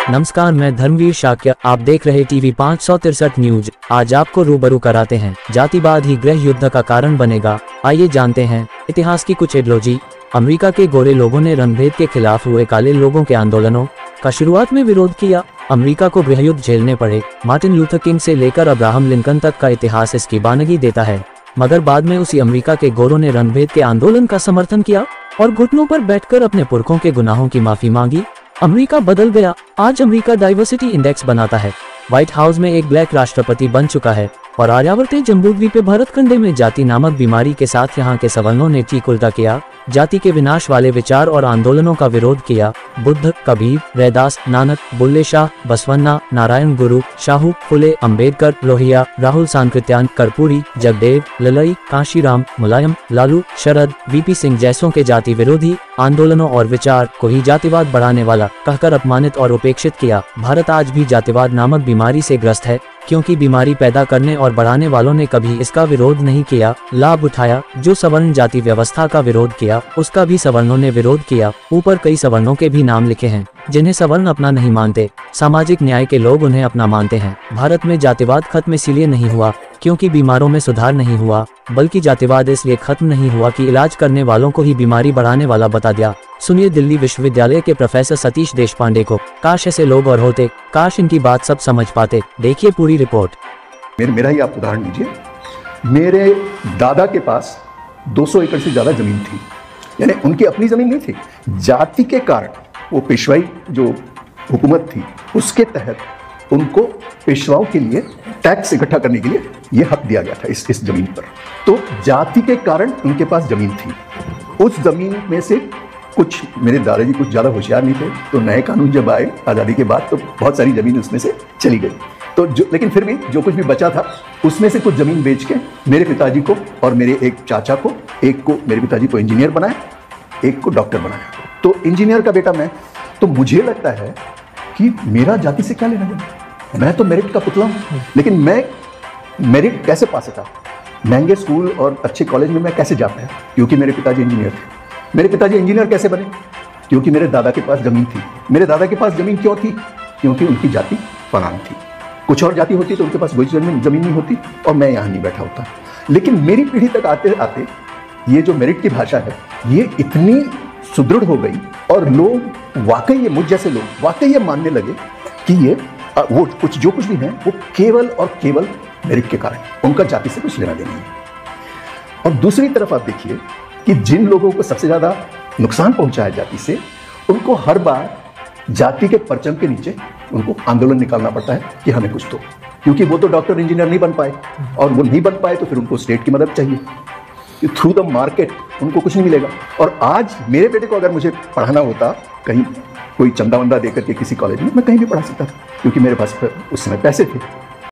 नमस्कार, मैं धर्मवीर शाक्य। आप देख रहे टीवी 563 न्यूज। आज आपको रूबरू कराते हैं जातिवाद ही गृह युद्ध का कारण बनेगा। आइए जानते हैं इतिहास की कुछ एडियोलॉजी। अमेरिका के गोरे लोगों ने रंगभेद के खिलाफ हुए काले लोगों के आंदोलनों का शुरुआत में विरोध किया। अमेरिका को गृहयुद्ध झेलने पड़े। मार्टिन लूथर किंग से लेकर अब्राहम लिंकन तक का इतिहास इसकी बानगी देता है। मगर बाद में उसी अमेरिका के गोरों ने रंगभेद के आंदोलन का समर्थन किया और घुटनों पर बैठकर अपने पुरखों के गुनाहों की माफी मांगी। अमेरिका बदल गया। आज अमेरिका डाइवर्सिटी इंडेक्स बनाता है। व्हाइट हाउस में एक ब्लैक राष्ट्रपति बन चुका है और आर्यावर्ते जम्बूद्वीप भरतखंडे में जाति नामक बीमारी के साथ यहाँ के सवर्णों ने ठीक उल्टा किया। जाति के विनाश वाले विचार और आंदोलनों का विरोध किया। बुद्ध, कबीर, रैदास, नानक, बुल्ले शाह, बसवन्ना, नारायण गुरु, शाहू, फुले, अंबेडकर, लोहिया, राहुल सांकृत्यान, कर्पूरी, जगदेव, ललई, काशीराम, मुलायम, लालू, शरद, वीपी सिंह जैसों के जाति विरोधी आंदोलनों और विचार को ही जातिवाद बढ़ाने वाला कहकर अपमानित और उपेक्षित किया। भारत आज भी जातिवाद नामक बीमारी से ग्रस्त है, क्योंकि बीमारी पैदा करने और बढ़ाने वालों ने कभी इसका विरोध नहीं किया, लाभ उठाया। जो सवर्ण जाति व्यवस्था का विरोध किया उसका भी सवर्णों ने विरोध किया। ऊपर कई सवर्णों के भी नाम लिखे हैं जिन्हें सवर्ण अपना नहीं मानते। सामाजिक न्याय के लोग उन्हें अपना मानते हैं। भारत में जातिवाद खत्म इसलिए नहीं हुआ क्योंकि बीमारों में सुधार नहीं हुआ, बल्कि जातिवाद इसलिए खत्म नहीं हुआ कि इलाज करने वालों को ही बीमारी बढ़ाने वाला बता दिया। सुनिए दिल्ली विश्वविद्यालय के प्रोफेसर सतीश देशपांडे को। काश ऐसे लोग और होते, काश इनकी बात सब समझ पाते। देखिए पूरी रिपोर्ट। मेरा ही आप उदाहरण लीजिए। मेरे दादा के पास 200 एकड़ से ज्यादा जमीन थी, यानी उनकी अपनी जमीन नहीं थी। जाति के कारण वो पेशवाई जो हुकूमत थी उसके तहत उनको पेशवाओं के लिए टैक्स इकट्ठा करने के लिए ये हक दिया गया था इस जमीन पर। तो जाति के कारण उनके पास जमीन थी। उस जमीन में से कुछ, मेरे दादाजी कुछ ज़्यादा होशियार नहीं थे, तो नए कानून जब आए आज़ादी के बाद तो बहुत सारी ज़मीन उसमें से चली गई। तो लेकिन फिर भी जो कुछ भी बचा था उसमें से कुछ ज़मीन बेच के मेरे पिताजी को और मेरे एक चाचा को, एक को मेरे पिताजी को इंजीनियर बनाया, एक को डॉक्टर बनाया। तो इंजीनियर का बेटा मैं, तो मुझे लगता है कि मेरा जाति से क्या लेना देना। मैं तो मेरिट का पुतला हूँ, लेकिन मैं मेरिट कैसे पा सका? महंगे स्कूल और अच्छे कॉलेज में मैं कैसे जा पाया? क्योंकि मेरे पिताजी इंजीनियर थे। मेरे पिताजी इंजीनियर कैसे बने? क्योंकि मेरे दादा के पास जमीन थी। मेरे दादा के पास जमीन क्यों थी? क्योंकि उनकी जाति फलान थी। कुछ और जाति होती तो उनके पास कोई जमीन नहीं होती और मैं यहाँ नहीं बैठा होता। लेकिन मेरी पीढ़ी तक आते आते ये जो मेरिट की भाषा है ये इतनी सुदृढ़ हो गई और लोग वाकई, ये मुझ जैसे लोग वाकई ये मानने लगे कि ये वो कुछ जो कुछ भी है वो केवल और केवल मेरिट के कारण, उनका जाति से कुछ लेना देना नहीं है। और दूसरी तरफ आप देखिए कि जिन लोगों को सबसे ज्यादा नुकसान पहुंचा है जाति से, उनको हर बार जाति के परचम के नीचे उनको आंदोलन निकालना पड़ता है कि हमें कुछ दो, क्योंकि वो तो डॉक्टर इंजीनियर नहीं बन पाए, और वो नहीं बन पाए तो फिर उनको स्टेट की मदद चाहिए। थ्रू द मार्केट उनको कुछ नहीं मिलेगा। और आज मेरे बेटे को अगर मुझे पढ़ाना होता कहीं, कोई चंदा वंदा देकर के किसी कॉलेज में, मैं कहीं भी पढ़ा सकता था, क्योंकि मेरे पास उस समय पैसे थे।